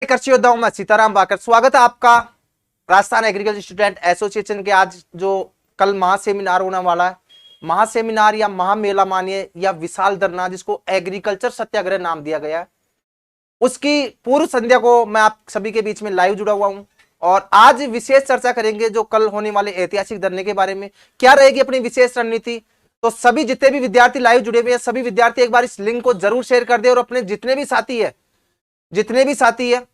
कृषि योद्धाओं में सीताराम बाकर स्वागत है आपका राजस्थान एग्रीकल्चर स्टूडेंट एसोसिएशन के आज जो कल महासेमिनार होने वाला है। महासेमिनार या महामेला मानिए या विशाल धरना जिसको एग्रीकल्चर सत्याग्रह नाम दिया गया है, उसकी पूर्व संध्या को मैं आप सभी के बीच में लाइव जुड़ा हुआ हूं और आज विशेष चर्चा करेंगे जो कल होने वाले ऐतिहासिक धरने के बारे में। क्या रहेगी अपनी विशेष रणनीति, तो सभी जितने भी विद्यार्थी लाइव जुड़े हुए हैं सभी विद्यार्थी एक बार इस लिंक को जरूर शेयर कर दे और अपने जितने भी साथी है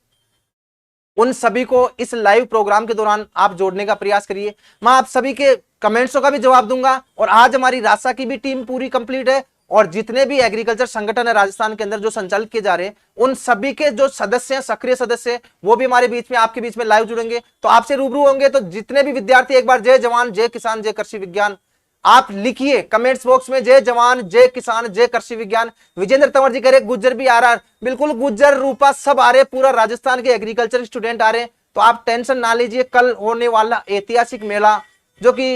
उन सभी को इस लाइव प्रोग्राम के दौरान आप जोड़ने का प्रयास करिए। मैं आप सभी के कमेंट्सों का भी जवाब दूंगा और आज हमारी रासा की भी टीम पूरी कंप्लीट है और जितने भी एग्रीकल्चर संगठन है राजस्थान के अंदर जो संचालित किए जा रहे हैं उन सभी के जो सदस्य हैं, सक्रिय सदस्य हैं, वो भी हमारे बीच में आपके बीच में लाइव जुड़ेंगे तो आपसे रूबरू होंगे। तो जितने भी विद्यार्थी एक बार जय जवान जय किसान जय कृषि विज्ञान आप लिखिए कमेंट्स बॉक्स में, जय जवान जय किसान जय कृषि विज्ञान। विजेंद्र तंवर जी कह रहे गुज्जर भी आ रहा है, बिल्कुल गुज्जर रूपा सब आ रहे, पूरा राजस्थान के एग्रीकल्चर स्टूडेंट आ रहे हैं। तो आप टेंशन ना लीजिए, कल होने वाला ऐतिहासिक मेला जो कि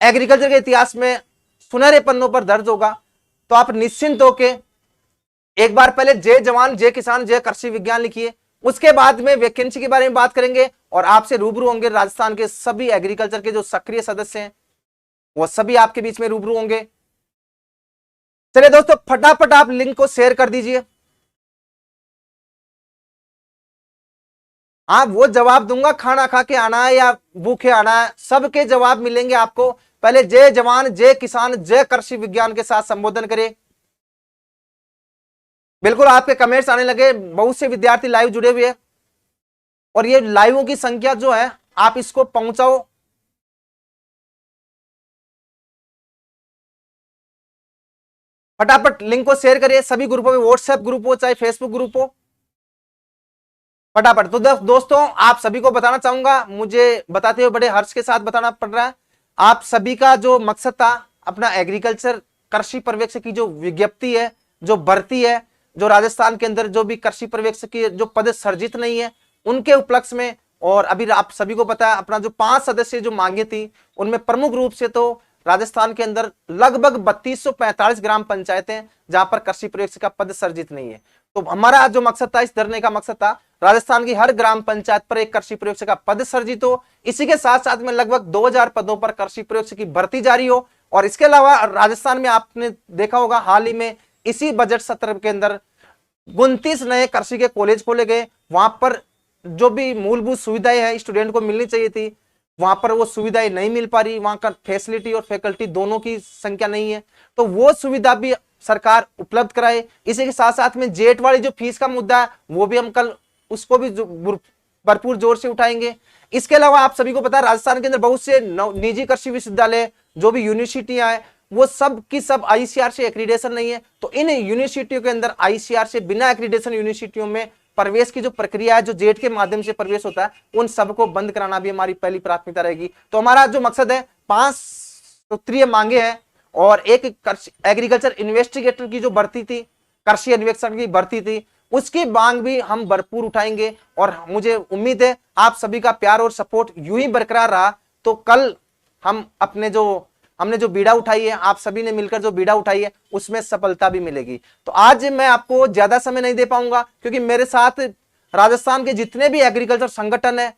एग्रीकल्चर के इतिहास में सुनहरे पन्नों पर दर्ज होगा, तो आप निश्चिंत होके एक बार पहले जय जवान जय किसान जय कृषि विज्ञान लिखिए। उसके बाद में वैकेंसी के बारे में बात करेंगे और आपसे रूबरू होंगे राजस्थान के सभी एग्रीकल्चर के जो सक्रिय सदस्य हैं वो सभी आपके बीच में रूबरू होंगे। चलिए दोस्तों फटाफट आप लिंक को शेयर कर दीजिए। आप वो जवाब दूंगा, खाना खा के आना है या भूखे आना है, सबके जवाब मिलेंगे आपको। पहले जय जवान जय किसान जय कृषि विज्ञान के साथ संबोधन करें। बिल्कुल आपके कमेंट्स आने लगे, बहुत से विद्यार्थी लाइव जुड़े हुए हैं और ये लाइवों की संख्या जो है आप इसको पहुंचाओ। फटाफट लिंक को शेयर करिए सभी ग्रुपों में, व्हाट्सएप ग्रुप हो चाहे फेसबुक ग्रुप हो, फटाफट। तो दोस्तों आप सभी को बताना चाहूंगा, मुझे बताते हुए बड़े हर्ष के साथ बताना पड़ रहा है, आप सभी का जो मकसद था अपना एग्रीकल्चर कृषि पर्यवेक्षक की जो विज्ञप्ति है, जो भर्ती है, जो राजस्थान के अंदर जो भी कृषि पर्यवेक्षक की जो पद सर्जित नहीं है उनके उपलक्ष्य में, और अभी आप सभी को पता है अपना जो 5 सदस्य जो मांगे थी उनमें प्रमुख रूप से तो राजस्थान के अंदर लगभग 3245 ग्राम पंचायतें जहां पर कृषि पर्यवेक्षक का पद सर्जित नहीं है। तो हमारा जो मकसद था, इस धरने का मकसद था राजस्थान की हर ग्राम पंचायत पर एक कृषि पर्यवेक्षक का पद सर्जित हो, इसी के साथ साथ में लगभग 2000 पदों पर कृषि पर्यवेक्षक की भर्ती जारी हो। और इसके अलावा राजस्थान में आपने देखा होगा हाल ही में इसी बजट सत्र के अंदर 29 नए कृषि के कॉलेज खोले गए। वहां पर जो भी मूलभूत सुविधाएं हैं स्टूडेंट को मिलनी चाहिए थी, वहां पर वो सुविधाएं नहीं मिल पा रही, वहां का फैसिलिटी और फैकल्टी दोनों की संख्या नहीं है, तो वो सुविधा भी सरकार उपलब्ध कराए। इसी के साथ साथ में जेट वाली जो फीस का मुद्दा है वो भी हम कल उसको भी भरपूर जोर से उठाएंगे। इसके अलावा आप सभी को पता है राजस्थान के अंदर बहुत से निजी कृषि विश्वविद्यालय जो भी यूनिवर्सिटियां हैं वो सब की सब आईसीआर से एक्रीडेशन नहीं है, तो इन यूनिवर्सिटियों के अंदर आईसीआर से बिना एक्रीडेशन यूनिवर्सिटियों में प्रवेश की जो प्रक्रिया है जो जेट के माध्यम से प्रवेश होता है उन सबको बंद कराना भी हमारी पहली प्राथमिकता रहेगी। तो हमारा जो मकसद है 5 सूत्रीय मांगे हैं और एक एग्रीकल्चर इन्वेस्टिगेटर की जो भर्ती थी, कृषि अन्वेषण की भर्ती थी, उसकी मांग भी हम भरपूर उठाएंगे। और मुझे उम्मीद है आप सभी का प्यार और सपोर्ट यूं ही बरकरार रहा तो कल हम हमने जो बीड़ा उठाई है, आप सभी ने मिलकर जो बीड़ा उठाई है उसमें सफलता भी मिलेगी। तो आज मैं आपको ज्यादा समय नहीं दे पाऊंगा क्योंकि मेरे साथ राजस्थान के जितने भी एग्रीकल्चर संगठन है,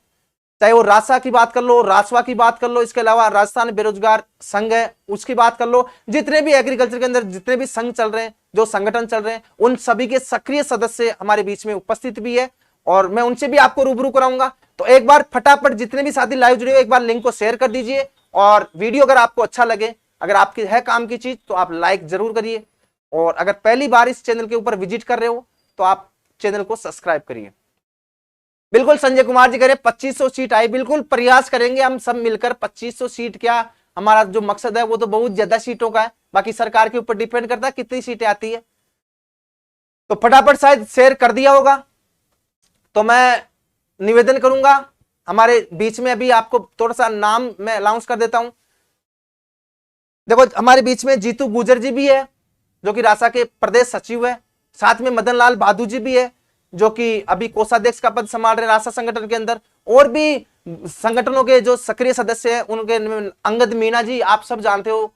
चाहे वो रासा की बात कर लो, रासवा की बात कर लो, इसके अलावा राजस्थान बेरोजगार संघ है उसकी बात कर लो, जितने भी एग्रीकल्चर के अंदर जितने भी संघ चल रहे हैं, जो संगठन चल रहे हैं, उन सभी के सक्रिय सदस्य हमारे बीच में उपस्थित भी है और मैं उनसे भी आपको रूबरू कराऊंगा। तो एक बार फटाफट जितने भी साथी लाइव जुड़े हो एक बार लिंक को शेयर कर दीजिए और वीडियो अगर आपको अच्छा लगे, अगर आपकी है काम की चीज तो आप लाइक जरूर करिए और अगर पहली बार इस चैनल के ऊपर विजिट कर रहे हो तो आप चैनल को सब्सक्राइब करिए। बिल्कुल संजय कुमार जी कह रहे 2500 सीट आई, बिल्कुल प्रयास करेंगे हम सब मिलकर। 2500 सीट क्या, हमारा जो मकसद है वो तो बहुत ज्यादा सीटों का है, बाकी सरकार के ऊपर डिपेंड करता है कितनी सीटें आती है। तो फटाफट शायद शेयर कर दिया होगा। तो मैं निवेदन करूंगा हमारे बीच में अभी आपको थोड़ा सा नाम मैं अनाउंस कर देता हूं। देखो हमारे बीच में जीतू गुजर जी भी है जो कि रासा के प्रदेश सचिव है, साथ में मदन लाल बहादुर जी भी है जो कि अभी कोषाध्यक्ष का पद संभाल रहे रासा संगठन के अंदर, और भी संगठनों के जो सक्रिय सदस्य हैं उनके अंगद मीणा जी आप सब जानते हो,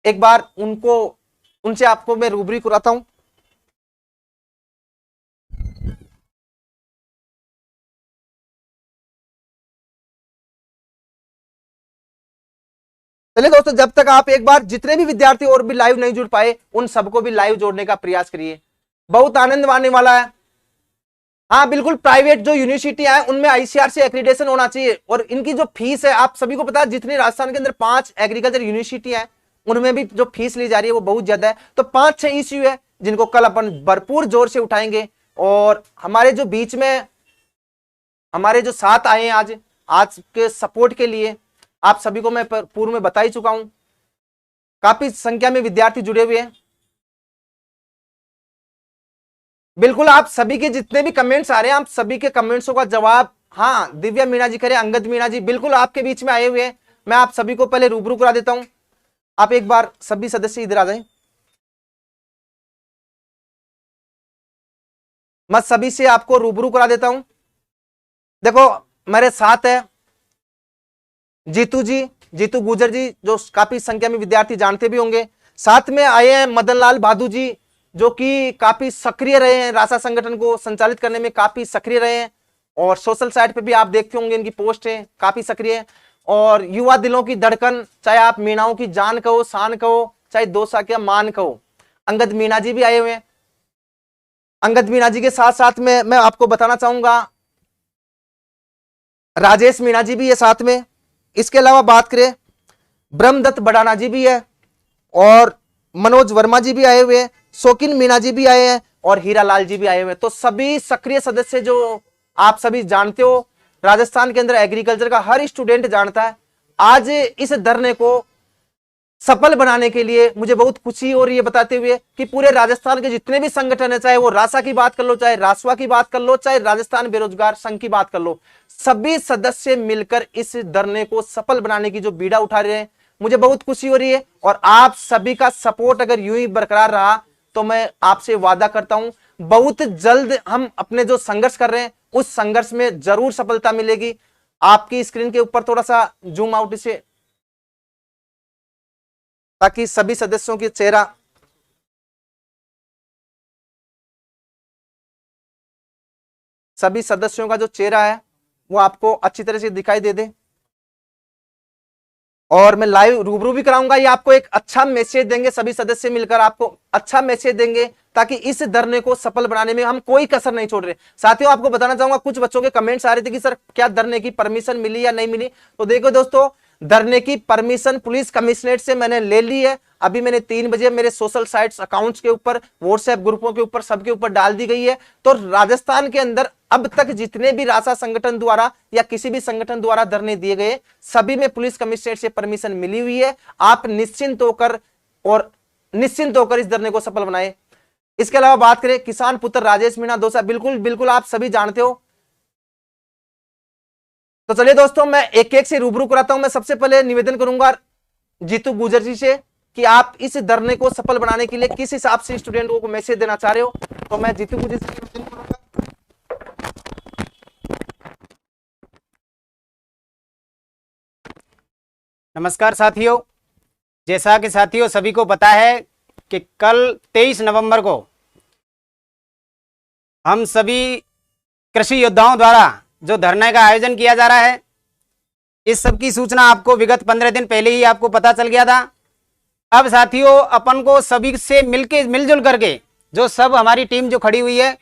एक बार उनसे आपको मैं रूबरू कराता हूं। चलिए दोस्तों, जब तक आप एक बार जितने भी विद्यार्थी और भी लाइव नहीं जुड़ पाए उन सबको भी लाइव जोड़ने का प्रयास करिए, बहुत आनंद आने वाला है। हाँ बिल्कुल, प्राइवेट जो यूनिवर्सिटी है उनमें आईसीआरसी एक्रीडेशन होना चाहिए, और इनकी जो फीस है आप सभी को पता है, जितनी राजस्थान के अंदर 5 एग्रीकल्चर यूनिवर्सिटी है उनमें भी जो फीस ली जा रही है वो बहुत ज्यादा है। तो 5-6 इश्यू है जिनको कल अपन भरपूर जोर से उठाएंगे, और हमारे जो बीच में हमारे जो साथ आए हैं आज के सपोर्ट के लिए, आप सभी को मैं पूर्व में बता ही चुका हूं, काफी संख्या में विद्यार्थी जुड़े हुए हैं। बिल्कुल, आप सभी के जितने भी कमेंट्स आ रहे हैं, आप सभी के कमेंट्सों का जवाब, हाँ दिव्या मीणा जी करें, अंगद मीणा जी बिल्कुल आपके बीच में आए हुए हैं। मैं आप सभी को पहले रूबरू करा देता हूं, आप एक बार सभी सदस्य इधर आ जाएं। मैं सभी से आपको रूबरू करा देता हूं। देखो मेरे साथ है जीतू जी, जीतू गुजर जी, जो काफी संख्या में विद्यार्थी जानते भी होंगे। साथ में आए हैं मदन लाल भादू जी, जो कि काफी सक्रिय रहे हैं, रासा संगठन को संचालित करने में काफी सक्रिय रहे हैं, और सोशल साइट पे भी आप देखते होंगे इनकी पोस्ट है, काफी सक्रिय है। और युवा दिलों की धड़कन, चाहे आप मीणाओं की जान कहो, शान कहो, चाहे दोसा क्या मान कहो, अंगद मीणा जी भी आए हुए हैं। अंगद मीणा जी के साथ साथ में मैं आपको बताना चाहूंगा राजेश मीणा जी भी है साथ में। इसके अलावा बात करें, ब्रह्मदत्त बड़ाना जी भी है, और मनोज वर्मा जी भी आए हुए हैं, शौकीन मीणा जी भी आए हैं, और हीरा लाल जी भी आए हुए हैं। तो सभी सक्रिय सदस्य जो आप सभी जानते हो, राजस्थान के अंदर एग्रीकल्चर का हर स्टूडेंट जानता है। आज इस धरने को सफल बनाने के लिए मुझे बहुत खुशी हो रही है बताते हुए कि पूरे राजस्थान के जितने भी संगठन है, चाहे वो रासा की बात कर लो, चाहे रासवा की बात कर लो, चाहे राजस्थान बेरोजगार संघ की बात कर लो, सभी सदस्य मिलकर इस धरने को सफल बनाने की जो बीड़ा उठा रहे हैं, मुझे बहुत खुशी हो रही है। और आप सभी का सपोर्ट अगर यूं ही बरकरार रहा तो मैं आपसे वादा करता हूं बहुत जल्द हम अपने जो संघर्ष कर रहे हैं उस संघर्ष में जरूर सफलता मिलेगी। आपकी स्क्रीन के ऊपर थोड़ा सा जूम आउट इसे, ताकि सभी सदस्यों की चेहरा, सभी सदस्यों का जो चेहरा है वो आपको अच्छी तरह से दिखाई दे दे। और मैं लाइव रूबरू भी कराऊंगा, ये आपको एक अच्छा मैसेज देंगे, सभी सदस्य मिलकर आपको अच्छा मैसेज देंगे, ताकि इस धरने को सफल बनाने में हम कोई कसर नहीं छोड़ रहे। साथियों आपको बताना चाहूंगा, कुछ बच्चों के कमेंट्स आ रहे थे कि सर क्या धरने की परमिशन मिली या नहीं मिली। तो देखो दोस्तों, धरने की परमिशन पुलिस कमिश्नरेट से मैंने ले ली है। अभी मैंने 3 बजे मेरे सोशल साइट्स अकाउंट्स के ऊपर, व्हाट्सएप ग्रुपों के ऊपर, सबके ऊपर डाल दी गई है। तो राजस्थान के अंदर अब तक जितने भी रासा संगठन द्वारा या किसी भी संगठन द्वारा धरने दिए गए, सभी में पुलिस कमिश्नरेट से परमिशन मिली हुई है। आप निश्चिंत होकर इस धरने को सफल बनाए। इसके अलावा बात करें किसान पुत्र राजेश मीणा दोसा, बिल्कुल बिल्कुल आप सभी जानते हो। तो चलिए दोस्तों, मैं एक एक से रूबरू कराता हूं। मैं सबसे पहले निवेदन करूंगा जीतू गुजर जी से कि आप इस धरने को सफल बनाने के लिए किस हिसाब से स्टूडेंटों को मैसेज देना चाह रहे हो। तो मैं जीतू गुजर से निवेदन करूंगा। नमस्कार साथियों, जैसा कि साथियों सभी को पता है कि कल 23 नवंबर को हम सभी कृषि योद्धाओं द्वारा जो धरने का आयोजन किया जा रहा है, इस सब की सूचना आपको विगत 15 दिन पहले ही आपको पता चल गया था। अब साथियों अपन को सभी से मिलजुल करके, जो सब हमारी टीम जो खड़ी हुई है,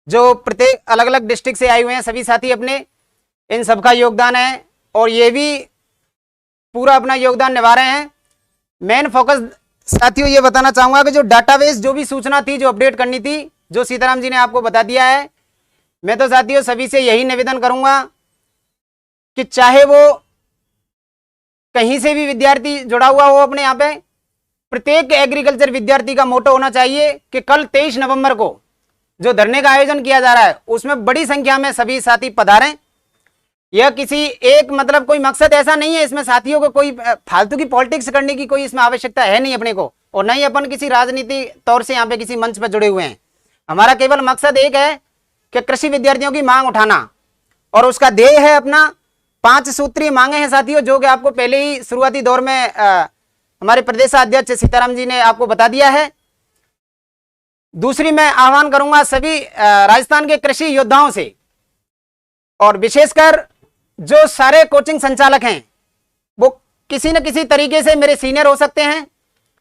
जो प्रत्येक अलग अलग डिस्ट्रिक्ट से आए हुए हैं सभी साथी अपने, इन सबका योगदान है और ये भी पूरा अपना योगदान निभा रहे हैं। मेन फोकस साथियों ये बताना चाहूंगा कि जो डाटाबेस जो भी सूचना थी, जो अपडेट करनी थी, जो सीताराम जी ने आपको बता दिया है। मैं तो साथियों सभी से यही निवेदन करूंगा कि चाहे वो कहीं से भी विद्यार्थी जुड़ा हुआ हो अपने यहाँ पे, प्रत्येक एग्रीकल्चर विद्यार्थी का मोटो होना चाहिए कि कल 23 नवंबर को जो धरने का आयोजन किया जा रहा है उसमें बड़ी संख्या में सभी साथी पधारें। यह किसी एक मतलब कोई मकसद ऐसा नहीं है इसमें साथियों को, कोई फालतू की पॉलिटिक्स करने की कोई इसमें आवश्यकता है नहीं अपने को, और नहीं अपन किसी राजनीति तौर से यहाँ पे किसी मंच पर जुड़े हुए हैं। हमारा केवल मकसद एक है कि कृषि विद्यार्थियों की मांग उठाना, और उसका ध्येय है अपना 5 सूत्रीय मांगे हैं साथियों, जो कि आपको पहले ही शुरुआती दौर में हमारे प्रदेशाध्यक्ष सीताराम जी ने आपको बता दिया है। दूसरी मैं आह्वान करूंगा सभी राजस्थान के कृषि योद्धाओं से, और विशेषकर जो सारे कोचिंग संचालक हैं वो किसी न किसी तरीके से मेरे सीनियर हो सकते हैं,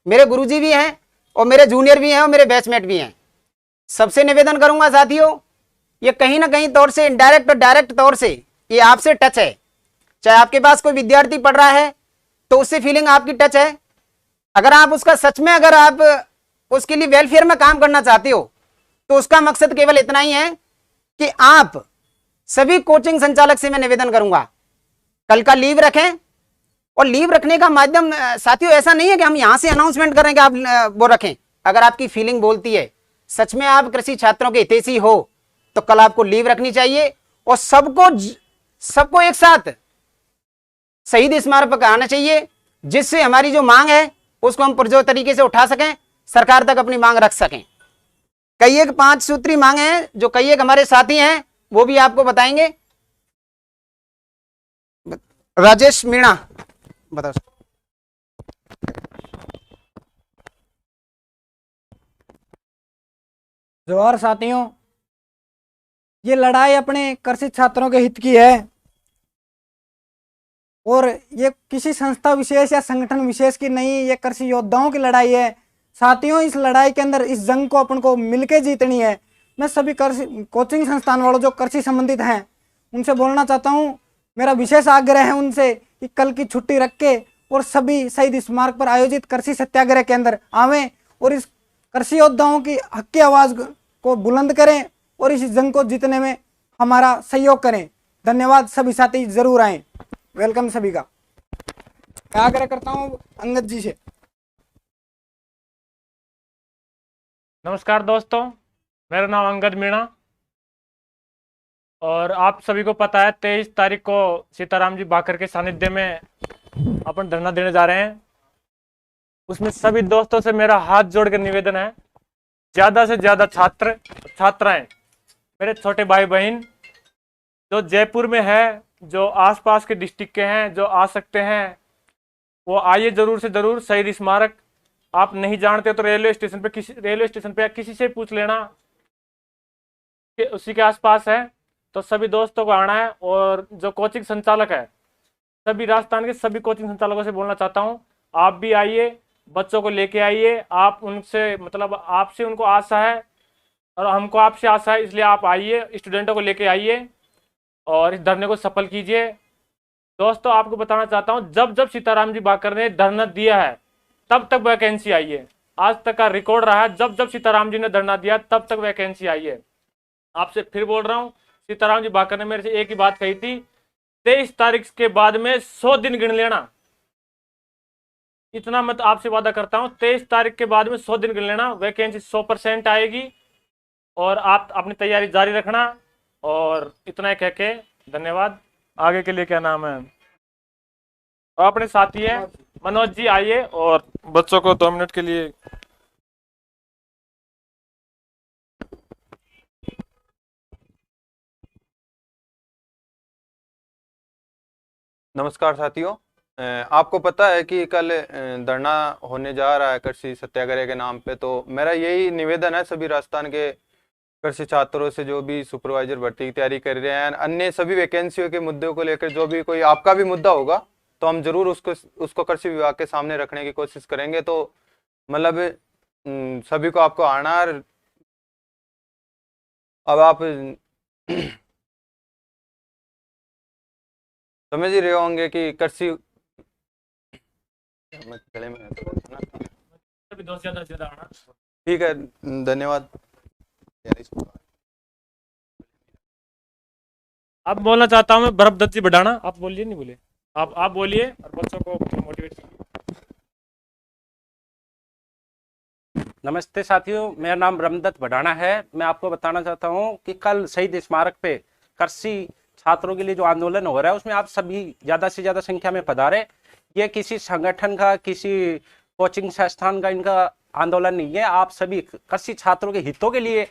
मेरे गुरुजी भी हैं और मेरे जूनियर भी हैं और मेरे बैचमेट भी हैं। सबसे निवेदन करूंगा साथियों, ये कहीं ना कहीं तौर से इनडायरेक्ट और डायरेक्ट तौर से ये आपसे टच है। चाहे आपके पास कोई विद्यार्थी पढ़ रहा है तो उससे फीलिंग आपकी टच है। अगर आप उसका सच में, अगर आप उसके लिए वेलफेयर में काम करना चाहते हो तो उसका मकसद केवल इतना ही है कि आप सभी कोचिंग संचालक से मैं निवेदन करूंगा, कल का लीव रखें। और लीव रखने का माध्यम साथियों ऐसा नहीं है कि हम यहां से अनाउंसमेंट करें कि आप वो रखें। अगर आपकी फीलिंग बोलती है, सच में आप कृषि छात्रों के हितैषी हो, तो कल आपको लीव रखनी चाहिए और सबको एक साथ शहीद स्मारक पर आना चाहिए, जिससे हमारी जो मांग है उसको हम पुरजोर तरीके से उठा सकें, सरकार तक अपनी मांग रख सकें। कई एक 5 सूत्री मांगे हैं जो कई एक हमारे साथी हैं वो भी आपको बताएंगे। राजेश मीणा बताओ। जोहार साथियों, ये लड़ाई अपने कृषि छात्रों के हित की है और ये किसी संस्था विशेष या संगठन विशेष की नहीं, ये कृषि योद्धाओं की लड़ाई है। साथियों, इस लड़ाई के अंदर इस जंग को अपन को मिलके जीतनी है। मैं सभी कृषि कोचिंग संस्थान वालों जो कृषि संबंधित हैं उनसे बोलना चाहता हूँ, मेरा विशेष आग्रह है उनसे कि कल की छुट्टी रख के और सभी शहीद स्मारक पर आयोजित कृषि सत्याग्रह के अंदर आवें और इस कृषि योद्धाओं की हक की आवाज़ को बुलंद करें और इस जंग को जीतने में हमारा सहयोग करें। धन्यवाद। सभी साथी जरूर आएं। वेलकम सभी का। मैं आग्रह करता हूँ अंगद जी से। नमस्कार दोस्तों, मेरा नाम अंगद मीणा और आप सभी को पता है 23 तारीख को सीताराम जी बाकर के सानिध्य में अपन धरना देने जा रहे हैं। उसमें सभी दोस्तों से मेरा हाथ जोड़ कर निवेदन है, ज़्यादा से ज़्यादा छात्र छात्राएं, मेरे छोटे भाई बहन जो जयपुर में है, जो आसपास के डिस्ट्रिक्ट के हैं, जो आ सकते हैं वो आइए ज़रूर से ज़रूर। शहीद स्मारक आप नहीं जानते तो रेलवे स्टेशन पे या किसी से पूछ लेना कि उसी के आसपास है। तो सभी दोस्तों को आना है और जो कोचिंग संचालक है, सभी राजस्थान के सभी कोचिंग संचालकों से बोलना चाहता हूँ, आप भी आइए, बच्चों को लेके आइए। आप उनसे मतलब आपसे उनको आशा है और हमको आपसे आशा है, इसलिए आप आइए, स्टूडेंटों को लेके आइए और इस धरने को सफल कीजिए। दोस्तों, आपको बताना चाहता हूँ, जब जब सीताराम जी बाकर ने धरना दिया है तब तक वैकेंसी आई है। आज तक का रिकॉर्ड रहा है, जब जब सीताराम जी ने धरना दिया तब तक वैकेंसी आई है। आपसे फिर बोल रहा हूँ, सीताराम जी बाकर ने मेरे से एक ही बात कही थी, 23 तारीख के बाद में 100 दिन गिन लेना। इतना मैं तो आपसे वादा करता हूँ, 23 तारीख के बाद में 100 दिन गिन लेना, वैकेंसी 100% आएगी और आप अपनी तैयारी जारी रखना। और इतना ही कह के धन्यवाद। आगे के लिए क्या नाम है, अपने साथी हैं मनोज जी, आइए और बच्चों को 2 मिनट के लिए। नमस्कार साथियों, आपको पता है कि कल धरना होने जा रहा है कृषि सत्याग्रह के नाम पे। तो मेरा यही निवेदन है सभी राजस्थान के कृषि छात्रों से जो भी सुपरवाइजर भर्ती की तैयारी कर रहे हैं, अन्य सभी वैकेंसियों के मुद्दों को लेकर जो भी कोई आपका भी मुद्दा होगा तो हम जरूर उसको कृषि विभाग के सामने रखने की कोशिश करेंगे। तो मतलब सभी को आपको आना। अब आप समझ ही रहे होंगे कि कृषि गले में सभी दोस्त ज़्यादा आना। ठीक है, धन्यवाद। अब बोलना चाहता हूँ मैं भरतदत्त जी बढ़ाना, आप बोलिए। नहीं बोले आप बोलिए और बच्चों को मोटिवेट कीजिए। नमस्ते साथियों, मेरा नाम ब्रह्मदत्त बढ़ाना है। मैं आपको बताना चाहता हूं कि कल शहीद स्मारक पे कृषि छात्रों के लिए जो आंदोलन हो रहा है उसमें आप सभी ज़्यादा से ज़्यादा संख्या में पधारे। ये किसी संगठन का, किसी कोचिंग संस्थान का इनका आंदोलन नहीं है। आप सभी कृषि छात्रों के हितों के लिए,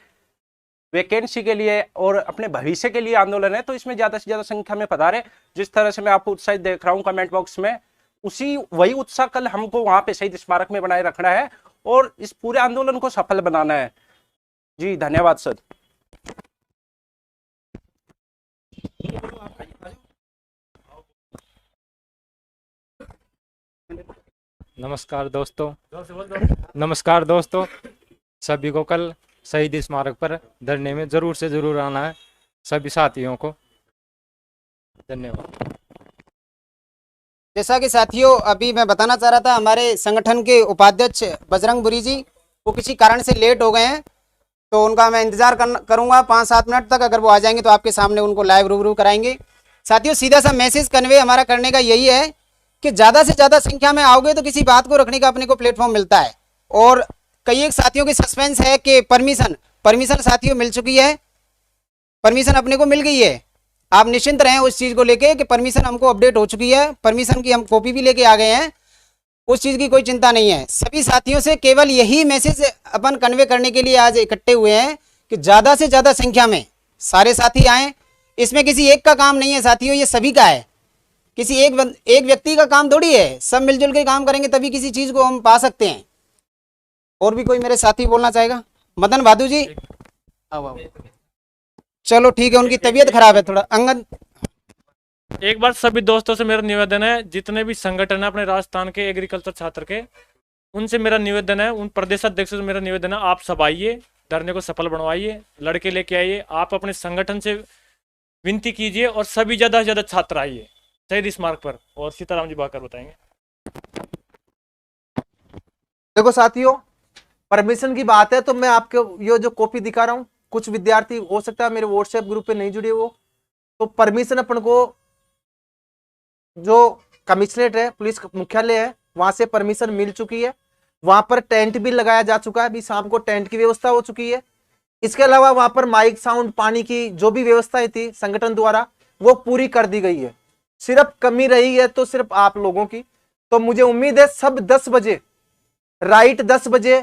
वैकेंसी के लिए और अपने भविष्य के लिए आंदोलन है। तो इसमें ज़्यादा से ज़्यादा संख्या में पधारे। जिस तरह से मैं आपको उत्साहित देख रहा हूँ कमेंट बॉक्स में, वही उत्साह कल हमको वहाँ पे शहीद स्मारक में बनाए रखना है और इस पूरे आंदोलन को सफल बनाना है। जी धन्यवाद सर। नमस्कार दोस्तों। नमस्कार दोस्तों, सभी को कल शहीद स्मारक पर धरने में जरूर से जरूर आना है, सभी साथियों को धन्यवाद। जैसा कि साथियों अभी मैं बताना चाह रहा था, हमारे संगठन के उपाध्यक्ष बजरंग बुरी जी वो किसी कारण से लेट हो गए हैं, तो उनका मैं इंतजार करूंगा 5-7 मिनट तक। अगर वो आ जाएंगे तो आपके सामने उनको लाइव रूबरू कराएंगे। साथियों सीधा सा मैसेज कन्वे हमारा करने का यही है कि ज़्यादा से ज़्यादा संख्या में आओगे तो किसी बात को रखने का अपने को प्लेटफॉर्म मिलता है। और कई एक साथियों की सस्पेंस है कि परमिशन साथियों मिल चुकी है, परमिशन अपने को मिल गई है। आप निश्चिंत रहें उस चीज़ को लेके कि परमिशन हमको अपडेट हो चुकी है, परमिशन की हम कॉपी भी लेके आ गए हैं, उस चीज़ की कोई चिंता नहीं है। सभी साथियों से केवल यही मैसेज अपन कन्वे करने के लिए आज इकट्ठे हुए हैं कि ज़्यादा से ज़्यादा संख्या में सारे साथी आएँ। इसमें किसी एक का काम नहीं है साथियों, ये सभी का है, किसी एक व्यक्ति का काम थोड़ी है। सब मिलजुल के काम करेंगे तभी किसी चीज़ को हम पा सकते हैं। और भी कोई मेरे साथी बोलना चाहेगा? मदन भादू जी आओ। चलो ठीक है, उनकी तबीयत खराब है थोड़ा। अंगद, एक बार सभी दोस्तों से मेरा निवेदन है, जितने भी संगठन है अपने राजस्थान के एग्रीकल्चर छात्र के, उनसे मेरा निवेदन है, उन प्रदेश अध्यक्षों से मेरा निवेदन है, आप सब आइए, धरने को सफल बनवाइए, लड़के लेके आइए, आप अपने संगठन से विनती कीजिए और सभी ज़्यादा से ज़्यादा छात्र आइए शहीद स्मारक पर। और सीताराम जी बाकर बताएंगे। देखो साथियों, परमिशन की बात है तो मैं आपको ये जो कॉपी दिखा रहा हूँ, कुछ विद्यार्थी हो सकता है मेरे व्हाट्सएप ग्रुप पे नहीं जुड़े हो, तो परमिशन अपन को जो कमिश्नरेट है, पुलिस मुख्यालय है, वहां से परमिशन मिल चुकी है। वहां पर टेंट भी लगाया जा चुका है, अभी शाम को टेंट की व्यवस्था हो चुकी है। इसके अलावा वहां पर माइक, साउंड, पानी की जो भी व्यवस्थाएं थी संगठन द्वारा वो पूरी कर दी गई है। सिर्फ कमी रही है तो सिर्फ आप लोगों की। तो मुझे उम्मीद है सब 10 बजे, राइट 10 बजे,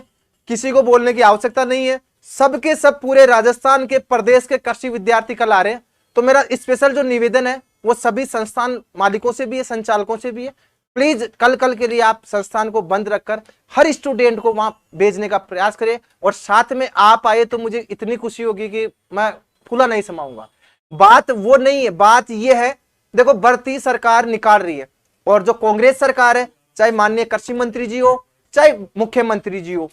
किसी को बोलने की आवश्यकता नहीं है, सबके सब पूरे राजस्थान के प्रदेश के कृषि विद्यार्थी कल आ रहे हैं। तो मेरा स्पेशल जो निवेदन है वो सभी संस्थान मालिकों से भी है, संचालकों से भी है, प्लीज कल के लिए आप संस्थान को बंद रखकर हर स्टूडेंट को वहां भेजने का प्रयास करें। और साथ में आप आए तो मुझे इतनी खुशी होगी कि मैं खुला नहीं समाऊंगा। बात वो नहीं है, बात ये है, देखो भर्ती सरकार निकाल रही है और जो कांग्रेस सरकार है, चाहे माननीय कृषि मंत्री जी हो, चाहे मुख्यमंत्री जी हो,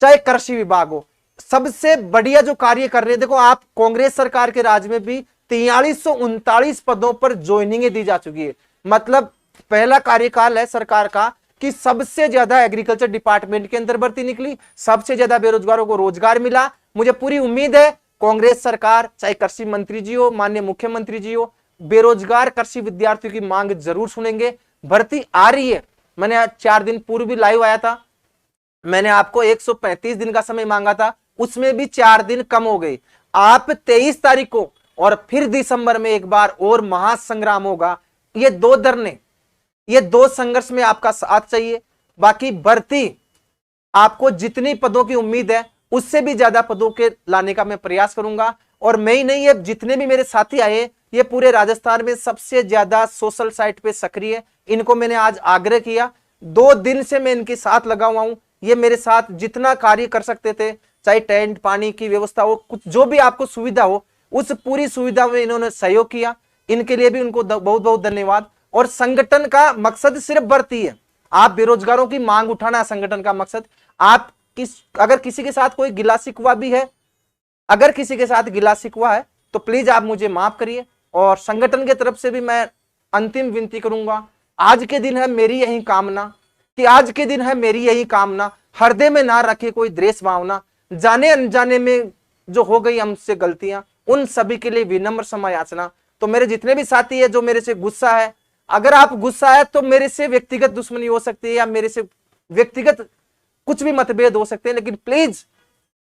चाहे कृषि विभाग हो, सबसे बढ़िया जो कार्य कर रहे हैं। देखो आप कांग्रेस सरकार के राज में भी 4339 पदों पर ज्वाइनिंग दी जा चुकी है। मतलब पहला कार्यकाल है सरकार का कि सबसे ज्यादा एग्रीकल्चर डिपार्टमेंट के अंदर भर्ती निकली, सबसे ज्यादा बेरोजगारों को रोजगार मिला। मुझे पूरी उम्मीद है कांग्रेस सरकार, चाहे कृषि मंत्री जी हो, माननीय मुख्यमंत्री जी हो, बेरोजगार कृषि विद्यार्थियों की मांग जरूर सुनेंगे। भर्ती आ रही है। मैंने आज 4 दिन पूर्व भी लाइव आया था, मैंने आपको 135 दिन का समय मांगा था, उसमें भी 4 दिन कम हो गई। आप 23 तारीख को और फिर दिसंबर में एक बार और महासंग्राम होगा। ये 2 धरने, ये 2 संघर्ष में आपका साथ चाहिए। बाकी भर्ती आपको जितनी पदों की उम्मीद है उससे भी ज्यादा पदों के लाने का मैं प्रयास करूंगा। और मैं ही नहीं, ये जितने भी मेरे साथी आए, ये पूरे राजस्थान में सबसे ज्यादा सोशल साइट पे सक्रिय, इनको मैंने आज आग्रह किया। 2 दिन से मैं इनके साथ लगा हुआ हूं। ये मेरे साथ जितना कार्य कर सकते थे, चाहे टेंट, पानी की व्यवस्था हो, कुछ जो भी आपको सुविधा हो, उस पूरी सुविधा में इन्होंने सहयोग किया। इनके लिए भी उनको बहुत बहुत धन्यवाद। और संगठन का मकसद सिर्फ भर्ती है, आप बेरोजगारों की मांग उठाना है संगठन का मकसद। आप अगर किसी के साथ कोई गिला शिकवा भी है, अगर किसी के साथ गिला शिकवा है तो प्लीज आप मुझे माफ करिए। और संगठन की तरफ से भी मैं अंतिम विनती करूंगा, आज के दिन है मेरी यही कामना, कि आज के दिन है मेरी यही कामना, हृदय में ना रखे कोई द्वेष भावना। जाने अनजाने में जो हो गई हमसे गलतियां, उन सभी के लिए विनम्र क्षमा याचना। तो मेरे जितने भी साथी है जो मेरे से गुस्सा है, अगर आप गुस्सा है तो मेरे से व्यक्तिगत दुश्मनी हो सकती है या मेरे से व्यक्तिगत कुछ भी मतभेद हो सकते हैं, लेकिन प्लीज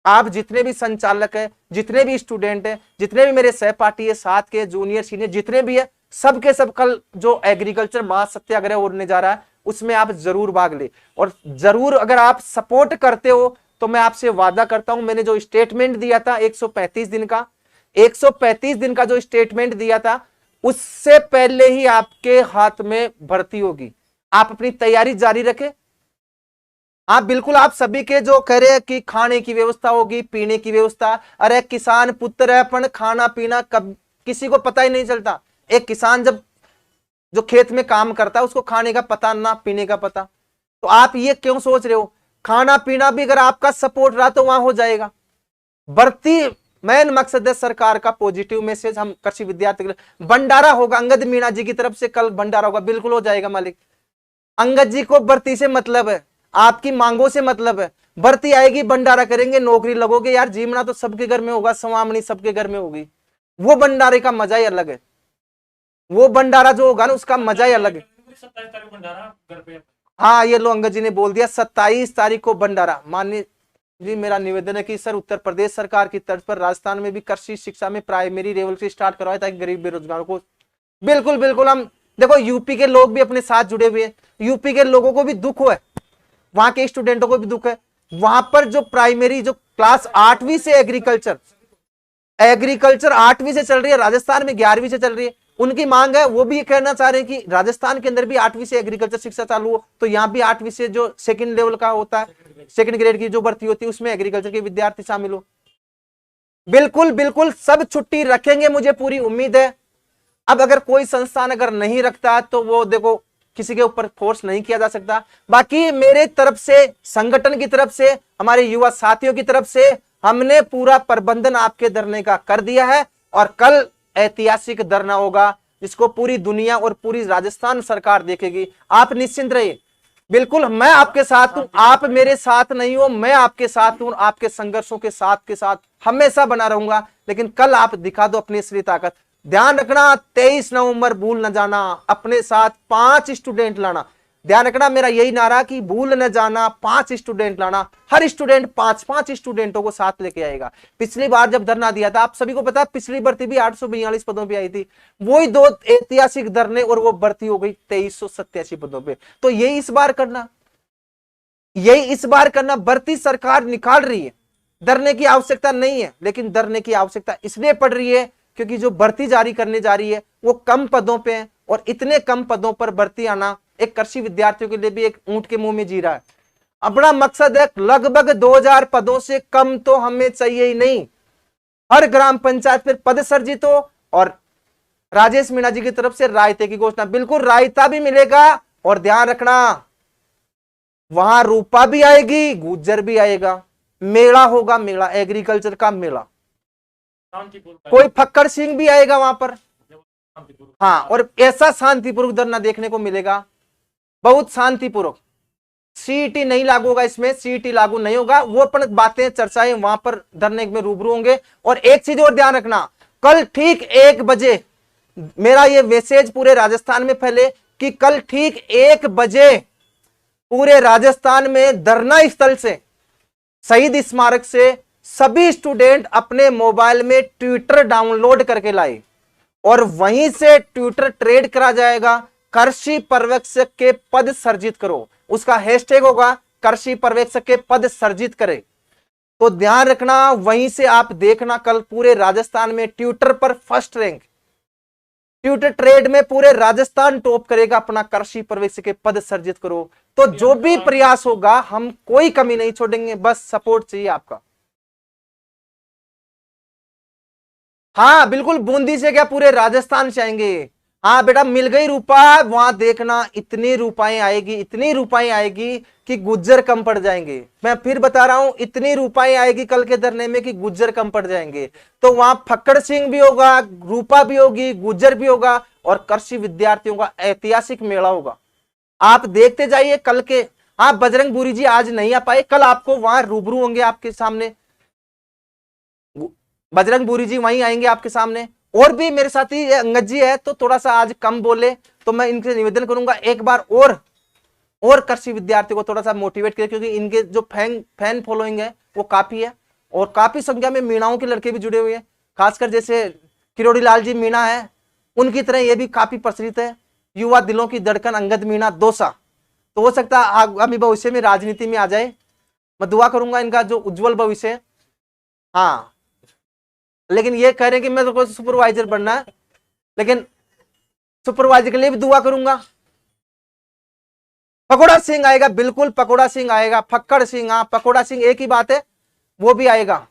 आप जितने भी संचालक है, जितने भी स्टूडेंट है, जितने भी मेरे सहपाठी है, साथ के जूनियर सीनियर जितने भी है, सबके सब कल जो एग्रीकल्चर महासत्याग्रह होने जा रहा है उसमें आप जरूर भाग ले। और जरूर अगर आप सपोर्ट करते हो तो मैं आपसे वादा करता हूं, मैंने जो स्टेटमेंट दिया था 135 दिन का, 135 दिन का जो स्टेटमेंट दिया था, उससे पहले ही आपके हाथ में भर्ती होगी। आप अपनी तैयारी जारी रखें। आप बिल्कुल, आप सभी के जो कह रहे हैं कि खाने की व्यवस्था होगी, पीने की व्यवस्था, अरे किसान पुत्र है, अपन खाना पीना कब किसी को पता ही नहीं चलता। एक किसान जब जो खेत में काम करता है उसको खाने का पता ना पीने का पता। तो आप ये क्यों सोच रहे हो? खाना पीना भी अगर आपका सपोर्ट रहा तो वहां हो जाएगा। भर्ती मेन मकसद है सरकार का पॉजिटिव मैसेज हम कृषि विद्यार्थी के लिए। भंडारा होगा अंगद मीणा जी की तरफ से, कल भंडारा होगा, बिल्कुल हो जाएगा मालिक। अंगद जी को भर्ती से मतलब है, आपकी मांगों से मतलब है। भर्ती आएगी, भंडारा करेंगे, नौकरी लगोगे। यार जीवना तो सबके घर में होगा, सवामणी सबके घर में होगी। वो भंडारे का मजा ही अलग है। वो भंडारा जो होगा ना उसका मजा ही अलग है। 27 तारीख भंडारा घर पे। हाँ ये लो अंगद जी ने बोल दिया 27 तारीख को भंडारा। माननीय जी मेरा निवेदन है कि सर उत्तर प्रदेश सरकार की तर्ज पर राजस्थान में भी कृषि शिक्षा में प्राइमरी लेवल से स्टार्ट करवाए ताकि गरीब बेरोजगारों को। बिल्कुल बिल्कुल, हम देखो यूपी के लोग भी अपने साथ जुड़े हुए हैं, यूपी के लोगों को भी दुख है, वहां के स्टूडेंटों को भी दुख है। वहां पर जो प्राइमरी जो क्लास 8वीं से एग्रीकल्चर 8वीं से चल रही है, राजस्थान में 11वीं से चल रही है, उनकी मांग है, वो भी ये कहना चाह रहे हैं कि राजस्थान के अंदर भी 8वीं से एग्रीकल्चर शिक्षा चालू हो, तो यहाँ भी 8वीं से जो सेकंड लेवल का होता है, सेकंड ग्रेड की जो भर्ती होती है उसमें एग्रीकल्चर के विद्यार्थी शामिल हो। बिल्कुल बिल्कुल सब छुट्टी रखेंगे, मुझे पूरी उम्मीद है। अब अगर कोई संस्थान अगर नहीं रखता तो वो देखो किसी के ऊपर फोर्स नहीं किया जा सकता। बाकी मेरे तरफ से, संगठन की तरफ से, हमारे युवा साथियों की तरफ से हमने पूरा प्रबंधन आपके धरने का कर दिया है और कल ऐतिहासिक धरना होगा जिसको पूरी दुनिया और पूरी राजस्थान सरकार देखेगी। आप निश्चिंत रहिए, बिल्कुल मैं आपके साथ हूं। आप मेरे साथ नहीं हो, मैं आपके साथ हूं, आपके संघर्षों के साथ हमेशा बना रहूंगा। लेकिन कल आप दिखा दो अपनी असली ताकत। ध्यान रखना 23 नवंबर भूल न जाना, अपने साथ 5 स्टूडेंट लाना। ध्यान रखना मेरा यही नारा कि भूल न जाना, 5 स्टूडेंट लाना। हर स्टूडेंट 5-5 स्टूडेंटों को साथ लेके आएगा। पिछली बार जब धरना दिया था, आप सभी को पता है, पिछली भर्ती भी 842 पदों पे आई थी, वही 2 ऐतिहासिक धरने और वो भर्ती हो गई 2387 पदों पे। तो यही इस बार करना, भर्ती सरकार निकाल रही है, धरने की आवश्यकता नहीं है, लेकिन धरने की आवश्यकता इसलिए पड़ रही है क्योंकि जो भर्ती जारी करने जा रही है वो कम पदों पे है, और इतने कम पदों पर भर्ती आना एक कृषि विद्यार्थियों के लिए भी एक ऊंट के मुंह में जीरा है। अपना मकसद है लगभग 2000 पदों से कम तो हमें चाहिए ही नहीं। हर ग्राम पंचायत पर पद सर्जित हो, और राजेश मीणा जी की तरफ से रायते की घोषणा, बिल्कुल रायता भी मिलेगा। और ध्यान रखना वहां रूपा भी आएगी, गुज्जर भी आएगा, मेला होगा, मेला एग्रीकल्चर का मेला, कोई फक्कड़ सिंह भी आएगा वहां पर। हाँ, और ऐसा शांतिपूर्वक धरना देखने को मिलेगा, बहुत शांतिपूर्वक। सीईटी नहीं लागू होगा इसमें, सीईटी लागू नहीं होगा, वो अपन बातें चर्चाएं वहां पर धरने में रूबरू होंगे। और एक चीज और ध्यान रखना, कल ठीक 1 बजे मेरा ये मैसेज पूरे राजस्थान में फैले कि कल ठीक 1 बजे पूरे राजस्थान में धरना स्थल से, शहीद स्मारक से सभी स्टूडेंट अपने मोबाइल में ट्विटर डाउनलोड करके लाए, और वहीं से ट्विटर ट्रेड करा जाएगा, कृषि पर्यवेक्षक के पद सर्जित करो। उसका हैशटैग होगा कृषि पर्यवेक्षक के पद सर्जित करे। तो ध्यान रखना, वहीं से आप देखना कल पूरे राजस्थान में ट्विटर पर फर्स्ट रैंक, ट्विटर ट्रेड में पूरे राजस्थान टॉप करेगा अपना कृषि पर्यवेक्षक के पद सर्जित करो। तो जो भी प्रयास होगा हम कोई कमी नहीं छोड़ेंगे, बस सपोर्ट चाहिए आपका। हाँ बिल्कुल, बूंदी से क्या पूरे राजस्थान से आएंगे। हाँ बेटा मिल गई रूपा, वहां देखना इतनी रूपाएं आएगी कि गुज्जर कम पड़ जाएंगे। मैं फिर बता रहा हूं, इतनी रूपाएं आएगी कल के धरने में कि गुज्जर कम पड़ जाएंगे। तो वहां फक्कड़ सिंह भी होगा, रूपा भी होगी, गुज्जर भी होगा, और कृषि विद्यार्थियों का ऐतिहासिक मेला होगा। आप देखते जाइए कल के। हाँ बजरंग बुरी जी आज नहीं आ पाए, कल आपको वहां रूबरू होंगे, आपके सामने बजरंग बुरी जी वहीं आएंगे आपके सामने। और भी मेरे साथी अंगद जी है तो थोड़ा सा आज कम बोले, तो मैं इनसे निवेदन करूंगा एक बार और कृषि विद्यार्थियों को थोड़ा सा मोटिवेट करें, क्योंकि इनके जो फैन फॉलोइंग है वो काफी है, और काफी संख्या में मीणाओं के लड़के भी जुड़े हुए हैं। खासकर जैसे किरोड़ी लाल जी मीणा है, उनकी तरह ये भी काफी प्रचलित है। युवा दिलों की धड़कन अंगद मीणा दोसा, तो हो सकता है आगामी भविष्य में राजनीति में आ जाए। मैं दुआ करूंगा इनका जो उज्जवल भविष्य है। हाँ, लेकिन ये कह रहे हैं कि मैं तो सुपरवाइजर बनना है, लेकिन सुपरवाइजर के लिए भी दुआ करूंगा। पकोड़ा सिंह आएगा, बिल्कुल पकोड़ा सिंह आएगा, फक्कड़ सिंह, हाँ पकोड़ा सिंह एक ही बात है, वो भी आएगा।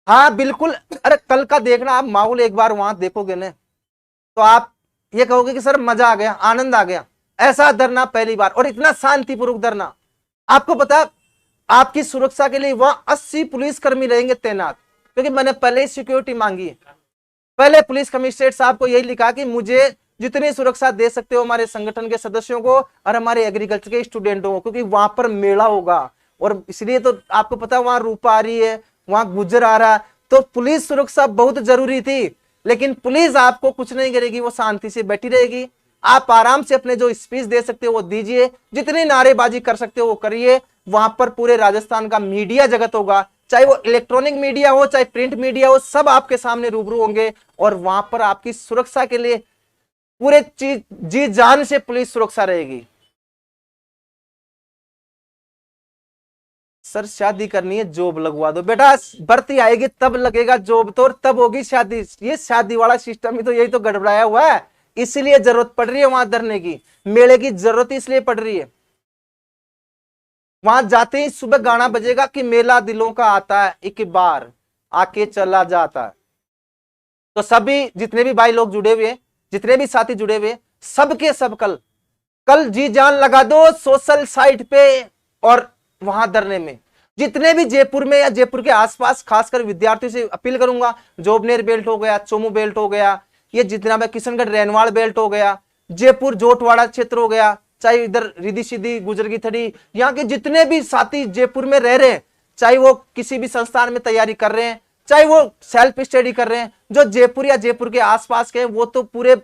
हाँ बिल्कुल, अरे कल का देखना आप माहौल एक बार वहां देखोगे ना, तो आप ये कहोगे कि सर मजा आ गया, आनंद आ गया। ऐसा धरना पहली बार, और इतना शांतिपूर्वक धरना। आपको पता, आपकी सुरक्षा के लिए वहां 80 पुलिसकर्मी रहेंगे तैनात, क्योंकि मैंने पहले ही सिक्योरिटी मांगी है। पहले पुलिस कमिश्नरेट साहब को यही लिखा कि मुझे जितनी सुरक्षा दे सकते हो हमारे संगठन के सदस्यों को और हमारे एग्रीकल्चर के स्टूडेंटों को, क्योंकि वहां पर मेला होगा, और इसलिए तो आपको पता वहां रूपा आ रही है, वहां गुजर आ रहा है, तो पुलिस सुरक्षा बहुत जरूरी थी। लेकिन पुलिस आपको कुछ नहीं करेगी, वो शांति से बैठी रहेगी। आप आराम से अपने जो स्पीच दे सकते हो वो दीजिए, जितनी नारेबाजी कर सकते हो वो करिए। वहां पर पूरे राजस्थान का मीडिया जगत होगा, चाहे वो इलेक्ट्रॉनिक मीडिया हो चाहे प्रिंट मीडिया हो, सब आपके सामने रूबरू होंगे, और वहां पर आपकी सुरक्षा के लिए पूरे जी जान से पुलिस सुरक्षा रहेगी। सर शादी करनी है, जॉब लगवा दो। बेटा भर्ती आएगी तब लगेगा जॉब तो, और तब होगी शादी। ये शादी वाला सिस्टम ही तो यही तो गड़बड़ाया हुआ है, इसलिए जरूरत पड़ रही है वहां धरने की, मेले की जरूरत इसलिए पड़ रही है। वहां जाते ही सुबह गाना बजेगा कि मेला दिलों का आता है, एक बार आके चला जाता है। तो सभी जितने भी भाई लोग जुड़े हुए, जितने भी साथी जुड़े हुए, सबके सब कल जी जान लगा दो सोशल साइट पे और वहां धरने में। जितने भी जयपुर में या जयपुर के आसपास, खासकर विद्यार्थियों से अपील करूंगा, जोबनेर बेल्ट हो गया, चोमू बेल्ट हो गया, ये जितना भी किशनगढ़ रेनवाड़ बेल्ट हो गया, जयपुर जोटवाड़ा क्षेत्र हो गया, चाहे इधर रिद्धि सिद्धि गुजर की थड़ी, यहाँ के जितने भी साथी जयपुर में रह रहे हैं, चाहे वो किसी भी संस्थान में तैयारी कर रहे हैं, चाहे वो सेल्फ स्टडी कर रहे हैं, जो जयपुर या जयपुर के आसपास के, वो तो पूरे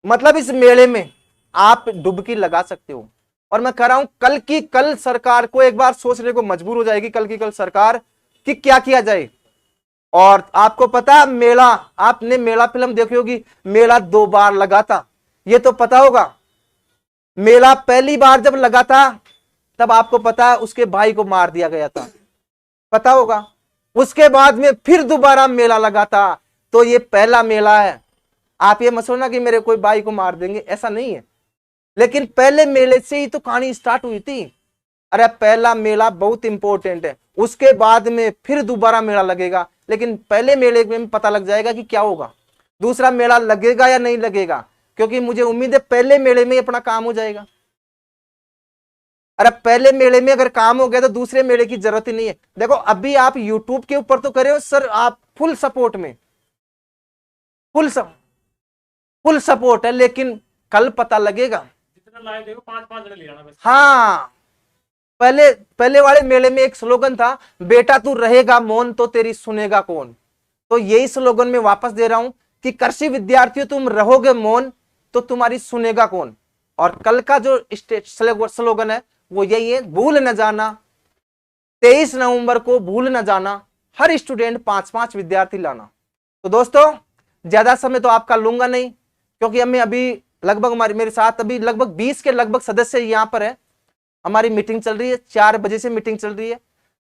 मतलब इस मेले में आप डुबकी लगा सकते हो। और मैं कह रहा हूं कल की कल सरकार को एक बार सोचने को मजबूर हो जाएगी, कल की कल सरकार कि क्या किया जाए। और आपको पता मेला, आपने मेला फिल्म देखी होगी, मेला 2 बार लगा था, ये तो पता होगा। मेला पहली बार जब लगा था तब आपको पता है उसके भाई को मार दिया गया था, पता होगा। उसके बाद में फिर दोबारा मेला लगा था, तो ये पहला मेला है। आप ये मत सोचना कि मेरे कोई भाई को मार देंगे, ऐसा नहीं है। लेकिन पहले मेले से ही तो कहानी स्टार्ट हुई थी। अरे पहला मेला बहुत इंपॉर्टेंट है, उसके बाद में फिर दोबारा मेला लगेगा, लेकिन पहले मेले में पता लग जाएगा कि क्या होगा, दूसरा मेला लगेगा या नहीं लगेगा, क्योंकि मुझे उम्मीद है पहले मेले में अपना काम हो जाएगा। अरे पहले मेले में अगर काम हो गया तो दूसरे मेले की जरूरत ही नहीं है। देखो अभी आप यूट्यूब के ऊपर तो करे हो सर, आप फुल सपोर्ट में, फुल सपोर्ट है, लेकिन कल पता लगेगा। जितना लाइव देखो 5-5 जने ले आना बस। हाँ, पहले वाले मेले में एक स्लोगन था, बेटा तू रहेगा मौन तो तेरी सुनेगा कौन। तो यही स्लोगन मैं वापस दे रहा हूं कि कृषि विद्यार्थियों तुम रहोगे मौन तो तुम्हारी सुनेगा कौन। और कल का जो स्लोगन है वो यही है, भूल न जाना 23 नवंबर को, भूल न जाना हर स्टूडेंट 5-5 विद्यार्थी लाना। तो दोस्तों ज्यादा समय तो आपका लूंगा नहीं, क्योंकि हमें अभी लगभग मेरे साथ अभी लगभग 20 के लगभग सदस्य यहाँ पर है। हमारी मीटिंग चल रही है, 4 बजे से मीटिंग चल रही है,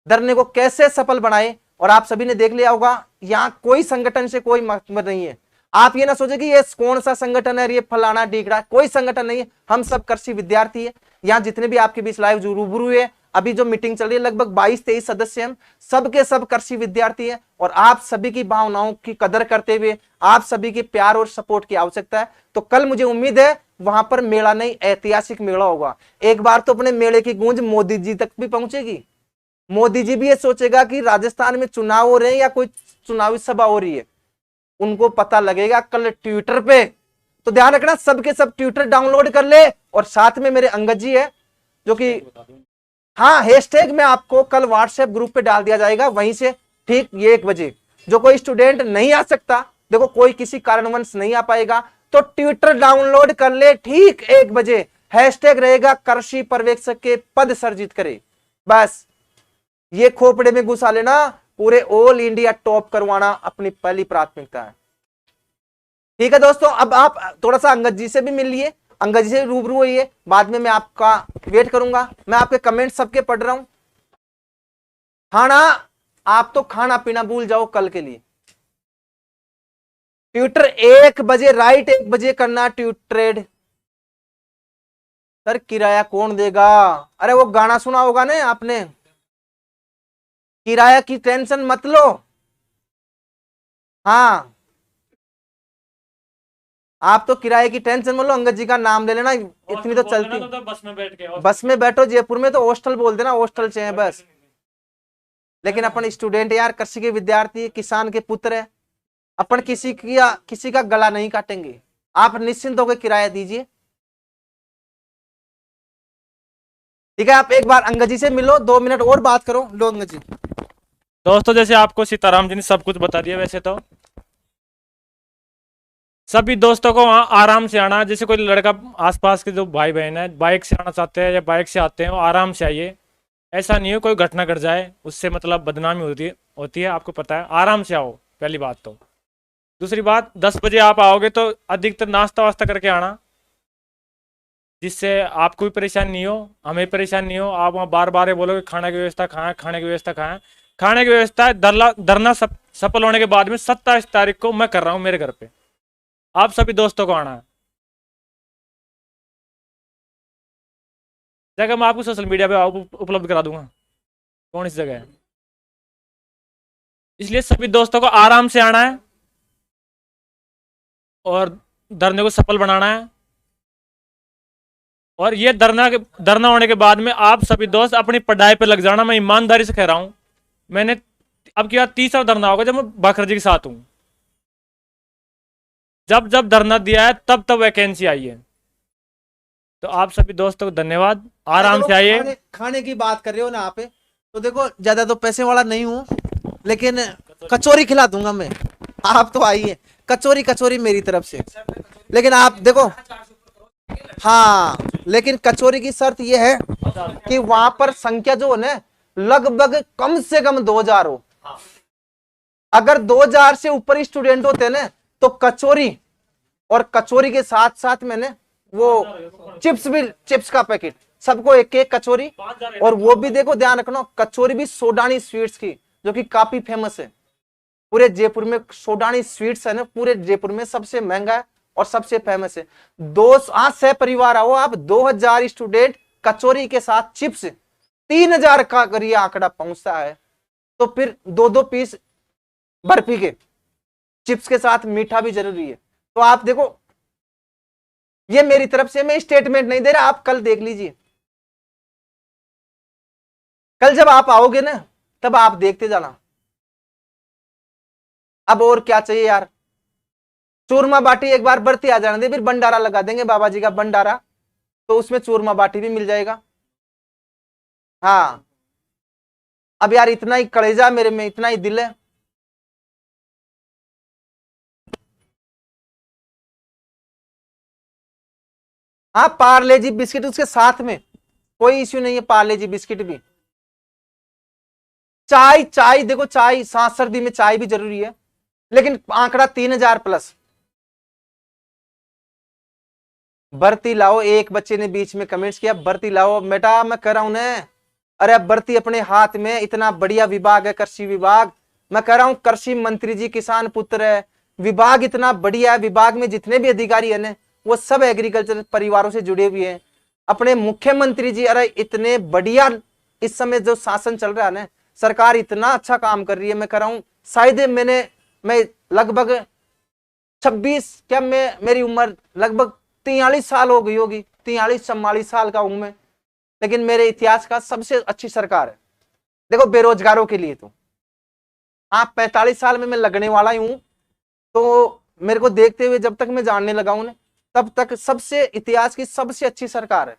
धरने को कैसे सफल बनाए। और आप सभी ने देख लिया होगा, यहाँ कोई संगठन से कोई मतलब नहीं है। आप ये ना सोचे कि ये कौन सा संगठन है, ये फलाना ढीकड़ा, कोई संगठन नहीं है। हम सब कृषि विद्यार्थी है। यहाँ जितने भी आपके बीच लाइव जो रूबरू है, अभी जो मीटिंग चल रही है, लगभग 22-23 सदस्य हम सबके सब कृषि विद्यार्थी हैं। और आप सभी की भावनाओं की कदर करते हुए आप सभी के प्यार और सपोर्ट की आवश्यकता है। तो कल मुझे उम्मीद है वहां पर मेला नहीं, ऐतिहासिक मेला होगा। एक बार तो अपने मेले की गूंज मोदी जी तक भी पहुंचेगी। मोदी जी भी ये सोचेगा कि राजस्थान में चुनाव हो रहे हैं या कोई चुनावी सभा हो रही है, उनको पता लगेगा कल ट्विटर पे। तो ध्यान रखना, सबके सब ट्विटर डाउनलोड कर ले। और साथ में मेरे अंगद जी है जो कि हाँ, हैशटैग में आपको कल व्हाट्सएप ग्रुप पे डाल दिया जाएगा, वहीं से ठीक ये 1 बजे। जो कोई स्टूडेंट नहीं आ सकता, देखो कोई किसी कारणवश नहीं आ पाएगा, तो ट्विटर डाउनलोड कर ले, ठीक 1 बजे हैशटैग रहेगा कृषि पर्यवेक्षक के पद सर्जित करे। बस ये खोपड़े में घुसा लेना, पूरे ऑल इंडिया टॉप करवाना अपनी पहली प्राथमिकता है। ठीक है दोस्तों, अब आप थोड़ा सा अंगद जी से भी मिल लिए, अंगद जी से रूबरू होइए, बाद में मैं आपका वेट करूंगा। मैं आपके कमेंट सबके पढ़ रहा हूं। खाना, आप तो खाना पीना भूल जाओ कल के लिए। ट्विटर 1 बजे, राइट 1 बजे करना ट्रेड। सर किराया कौन देगा? अरे वो गाना सुना होगा ना आपने, किराया की टेंशन मत लो। हाँ, आप तो किराए की टेंशन मत लो, अंगद जी का नाम ले लेना, इतनी तो चलती। तो बस में बैठ के बस में बैठो, जयपुर में तो हॉस्टल बोल देना, हॉस्टल से है बस। लेकिन अपन स्टूडेंट यार, कृषि के विद्यार्थी, किसान के पुत्र है, अपन किसी का गला नहीं काटेंगे। आप निश्चिंत होकर किराया दीजिए, ठीक है। आप एक बार अंगद जी से मिलो, 2 मिनट और बात करो। लो अंगद जी। दोस्तों, जैसे आपको सीताराम जी ने सब कुछ बता दिया, वैसे तो सभी दोस्तों को वहाँ आराम से आना। जैसे कोई लड़का आसपास के जो भाई बहन है बाइक से आना चाहते हैं या बाइक से आते हैं, वो आराम से आइए। ऐसा नहीं हो कोई घटना घट जाए, उससे मतलब बदनामी होती है, आपको पता है। आराम से आओ, पहली बात तो। दूसरी बात, 10 बजे आप आओगे तो अधिकतर नाश्ता वास्ता करके आना, जिससे आपको भी परेशानी नहीं हो, हमें परेशानी नहीं हो। आप वहाँ बार बार बोलोगे खाने की व्यवस्था कहाँ है, खाने की व्यवस्था कहाँ है। खाने की व्यवस्था धरना सफल होने के बाद में 27 तारीख को मैं कर रहा हूँ मेरे घर पे। आप सभी दोस्तों को आना है। जगह मैं आपको सोशल मीडिया पे उपलब्ध करा दूंगा कौन सी जगह है। इसलिए सभी दोस्तों को आराम से आना है और धरने को सफल बनाना है। और ये धरना होने के बाद में आप सभी दोस्त अपनी पढ़ाई पे लग जाना। मैं ईमानदारी से कह रहा हूं, मैंने अब क्या 30वां धरना होगा जब मैं बाखर जी के साथ हूं। जब जब धरना दिया है तब तब वैकेंसी आई है। तो आप सभी दोस्तों को धन्यवाद, आराम से आइए। खाने की बात कर रहे हो ना आप, तो देखो ज्यादा तो पैसे वाला नहीं हूँ, लेकिन कचौरी खिला दूंगा मैं। आप तो आइए, कचौरी मेरी तरफ से। लेकिन आप देखो, हाँ, लेकिन कचौरी की शर्त यह है कि वहां पर संख्या जो है ना, लगभग कम से कम 2000 हो। अगर 2000 से ऊपर स्टूडेंट होते ना, तो कचौरी, और कचौरी के साथ साथ मैंने वो चिप्स का पैकेट, सबको एक एक कचौरी। और वो भी देखो, ध्यान रखना, कचौरी भी सोडानी स्वीट्स की, जो कि काफी फेमस है पूरे जयपुर में। सोडानी स्वीट्स है ना, पूरे जयपुर में सबसे महंगा है और सबसे फेमस है। 2 परिवार आओ आप, 2000 स्टूडेंट, कचौरी के साथ चिप्स, 3000 का करिए आंकड़ा पहुंचता है। तो फिर 2-2 पीस बर्फी के, चिप्स के साथ मीठा भी जरूरी है। तो आप देखो, ये मेरी तरफ से, मैं स्टेटमेंट नहीं दे रहा, आप कल देख लीजिए। कल जब आप आओगे ना, तब आप देखते जाना। अब और क्या चाहिए यार। चूरमा बाटी एक बार बढ़ती आ जाने दे, फिर भंडारा लगा देंगे, बाबा जी का भंडारा, तो उसमें चूरमा बाटी भी मिल जाएगा। हाँ, अब यार इतना ही कलेजा मेरे में, इतना ही दिल है। हाँ, पार्ले जी बिस्किट उसके साथ में, कोई इश्यू नहीं है, पार्ले जी बिस्किट भी। चाय देखो, चाय सांस सर्दी में चाय भी जरूरी है, लेकिन आंकड़ा 3000 प्लस। बर्ती लाओ, एक बच्चे ने बीच में कमेंट्स किया, बर्ती लाओ। बेटा मैं कह रहा हूं ना, अरे बर्ती अपने हाथ में, इतना बढ़िया विभाग है कृषि विभाग। मैं कह रहा हूं, कृषि मंत्री जी किसान पुत्र है, विभाग इतना बढ़िया है। विभाग में जितने भी अधिकारी है ना, वो सब एग्रीकल्चर परिवारों से जुड़े हुए हैं। अपने मुख्यमंत्री जी, अरे इतने बढ़िया इस समय जो शासन चल रहा है ना, सरकार इतना अच्छा काम कर रही है। मैं कह रहा हूं, शायद मैं लगभग 26, क्या मेरी उम्र लगभग 43 साल हो गई होगी, 43-44 साल का हूं मैं, लेकिन मेरे इतिहास का सबसे अच्छी सरकार है। देखो बेरोजगारों के लिए तो, हाँ, 45 साल में मैं लगने वाला ही हूं, तो मेरे को देखते हुए जब तक मैं जानने लगा हूं ना, तब तक सबसे इतिहास की सबसे अच्छी सरकार है।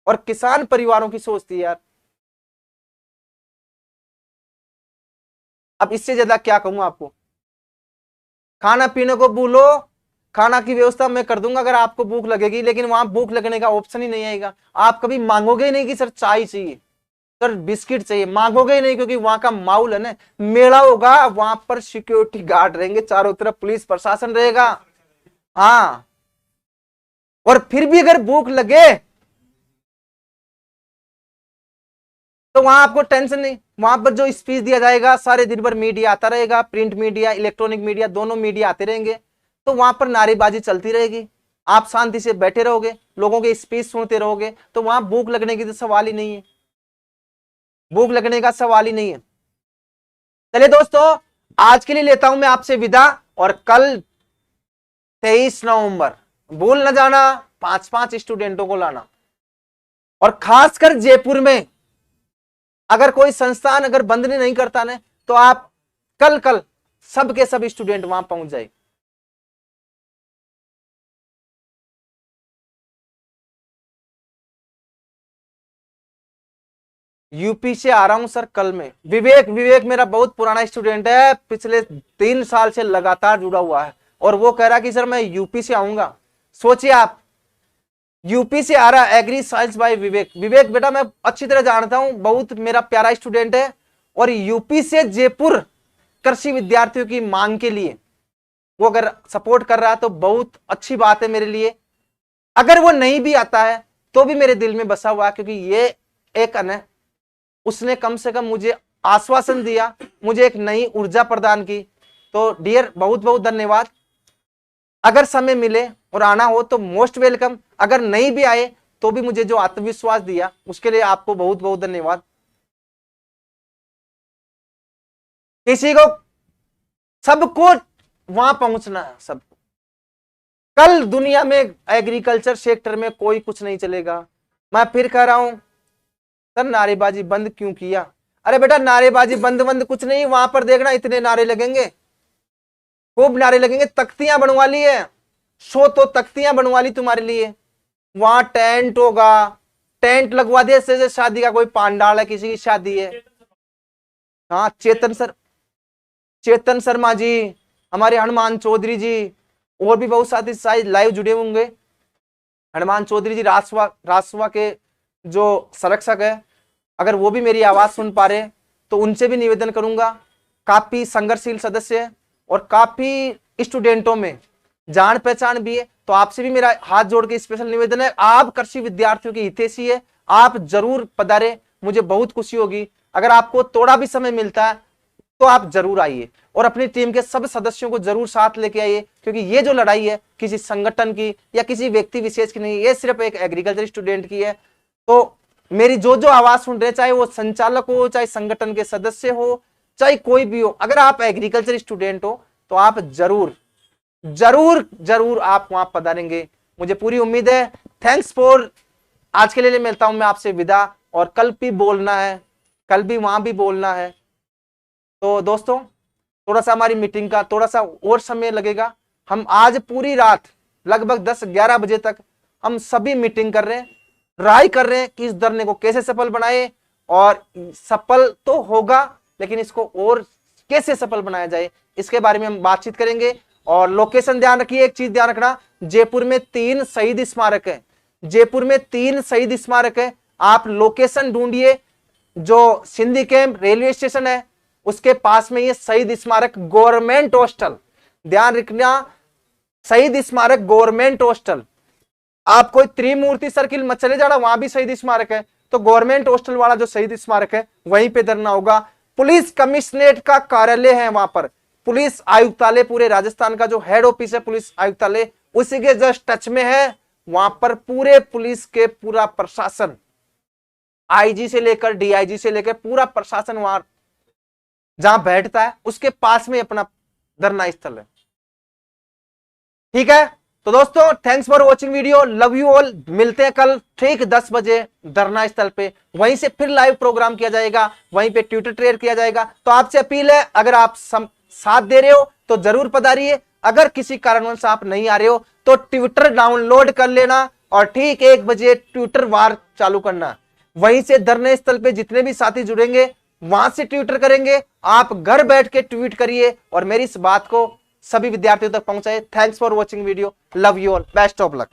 और किसान परिवारों की सोचती है यार। अब इससे ज्यादा क्या कहूं आपको। खाना पीने को भूलो, खाना की व्यवस्था मैं कर दूंगा अगर आपको भूख लगेगी, लेकिन वहां भूख लगने का ऑप्शन ही नहीं आएगा। आप कभी मांगोगे ही नहीं कि सर चाय चाहिए, सर बिस्किट चाहिए, मांगोगे ही नहीं, क्योंकि वहां का माहौल है ना, मेला होगा, वहां पर सिक्योरिटी गार्ड रहेंगे, चारों तरफ पुलिस प्रशासन रहेगा। हाँ, और फिर भी अगर भूख लगे तो वहां आपको टेंशन नहीं। वहां पर जो स्पीच दिया जाएगा, सारे दिन भर मीडिया आता रहेगा, प्रिंट मीडिया, इलेक्ट्रॉनिक मीडिया, दोनों मीडिया आते रहेंगे, तो वहां पर नारेबाजी चलती रहेगी। आप शांति से बैठे रहोगे, लोगों के स्पीच सुनते रहोगे, तो वहां भूख लगने की तो सवाल ही नहीं है, भूख लगने का सवाल ही नहीं है। चलिए दोस्तों, आज के लिए लेता हूं मैं आपसे विदा, और कल 23 नवंबर भूल न जाना 5-5 स्टूडेंटों को लाना। और खासकर जयपुर में अगर कोई संस्थान अगर बंद नहीं करता ना, तो आप कल सब के सब स्टूडेंट वहां पहुंच जाए। यूपी से आ रहा हूं सर कल में। विवेक मेरा बहुत पुराना स्टूडेंट है, पिछले 3 साल से लगातार जुड़ा हुआ है, और वो कह रहा कि सर मैं यूपी से आऊंगा। सोचिए आप, यूपी से आ रहा एग्री साइंस बाय विवेक बेटा मैं अच्छी तरह जानता हूं, बहुत मेरा प्यारा स्टूडेंट है, और यूपी से जयपुर कृषि विद्यार्थियों की मांग के लिए वो अगर सपोर्ट कर रहा है तो बहुत अच्छी बात है मेरे लिए। अगर वो नहीं भी आता है तो भी मेरे दिल में बसा हुआ है, क्योंकि ये एक उसने कम से कम मुझे आश्वासन दिया, मुझे एक नई ऊर्जा प्रदान की। तो डियर बहुत बहुत धन्यवाद। अगर समय मिले और आना हो तो मोस्ट वेलकम, अगर नहीं भी आए तो भी मुझे जो आत्मविश्वास दिया उसके लिए आपको बहुत बहुत धन्यवाद। किसी को सबको वहां पहुंचना है, सबको। कल दुनिया में एग्रीकल्चर सेक्टर में कोई कुछ नहीं चलेगा। मैं फिर कह रहा हूं सर नारेबाजी बंद क्यों किया? अरे बेटा नारेबाजी बंद कुछ नहीं, वहां पर देखना इतने नारे लगेंगे, खूब नारे लगेंगे। तख्तियां बनवा ली है, 100 तो तख्तियां बनवा ली तुम्हारे लिए। वहां टेंट होगा, टेंट लगवा दिया, जैसे शादी का कोई पांडाल है, किसी की शादी है। हाँ चेतन शर्मा जी, हमारे हनुमान चौधरी जी, और भी बहुत साथी शायद लाइव जुड़े होंगे। हनुमान चौधरी जी राजसभा के जो संरक्षक है, अगर वो भी मेरी आवाज सुन पा रहे तो उनसे भी निवेदन करूंगा। काफी संघर्षशील सदस्य है और काफी स्टूडेंटों में जान पहचान भी है, तो आपसे भी मेरा हाथ जोड़ के स्पेशल निवेदन है, आप कृषि विद्यार्थियों के हितैषी है, आप जरूर पधारे, मुझे बहुत खुशी होगी। अगर आपको थोड़ा भी समय मिलता है तो आप जरूर आइए और अपनी टीम के सब सदस्यों को जरूर साथ लेके आइए, क्योंकि ये जो लड़ाई है किसी संगठन की या किसी व्यक्ति विशेष की नहीं, ये सिर्फ एक एग्रीकल्चर स्टूडेंट की है। तो मेरी जो आवाज सुन रहे, चाहे वो संचालक हो, चाहे संगठन के सदस्य हो, चाहे कोई भी हो, अगर आप एग्रीकल्चर स्टूडेंट हो तो आप जरूर आप वहां पधारेंगे, मुझे पूरी उम्मीद है। थैंक्स फॉर, आज के लिए मिलता हूं मैं आपसे विदा, और कल भी बोलना है, कल भी वहां भी बोलना है। तो दोस्तों थोड़ा सा हमारी मीटिंग का थोड़ा सा और समय लगेगा। हम आज पूरी रात लगभग 10-11 बजे तक हम सभी मीटिंग कर रहे हैं, राय कर रहे हैं कि इस धरने को कैसे सफल बनाए, और सफल तो होगा लेकिन इसको और कैसे सफल बनाया जाए इसके बारे में हम बातचीत करेंगे। और लोकेशन ध्यान रखिए, एक चीज ध्यान रखना, जयपुर में 3 शहीद स्मारक है, जयपुर में 3 शहीद स्मारक है। आप लोकेशन ढूंढिए, जो सिंधी कैंप रेलवे स्टेशन है उसके पास में ये शहीद स्मारक गवर्नमेंट हॉस्टल, ध्यान रखना, शहीद स्मारक गवर्नमेंट हॉस्टल। आप कोई त्रिमूर्ति सर्किल मत चले जाना, वहां भी शहीद स्मारक है, तो गवर्नमेंट हॉस्टल वाला जो शहीद स्मारक है वहीं पे धरना होगा। पुलिस कमिश्नरेट का कार्यालय है वहां पर, पुलिस आयुक्तालय पूरे राजस्थान का जो हेड ऑफिस है पुलिस आयुक्तालय, उसी के जस्ट टच में है। वहां पर पूरे पुलिस के पूरा प्रशासन, आईजी से लेकर डीआईजी से लेकर पूरा प्रशासन वहां जहां बैठता है उसके पास में अपना धरना स्थल है। ठीक है, तो दोस्तों thanks for watching video, love you all. मिलते हैं कल ठीक 10 बजे धरना स्थल पे, वहीं से फिर लाइव प्रोग्राम किया जाएगा, वहीं पे ट्विटर ट्रेड किया जाएगा। तो आपसे अपील है, अगर आप साथ दे रहे हो तो जरूर पधारिए, अगर किसी कारणवश आप नहीं आ रहे हो तो ट्विटर डाउनलोड कर लेना और ठीक 1 बजे ट्विटर वार चालू करना। वहीं से धरने स्थल पे जितने भी साथी जुड़ेंगे वहां से ट्विटर करेंगे, आप घर बैठ के ट्वीट करिए और मेरी इस बात को सभी विद्यार्थियों तक पहुंचाए। Thanks for watching video, love you all, best of luck.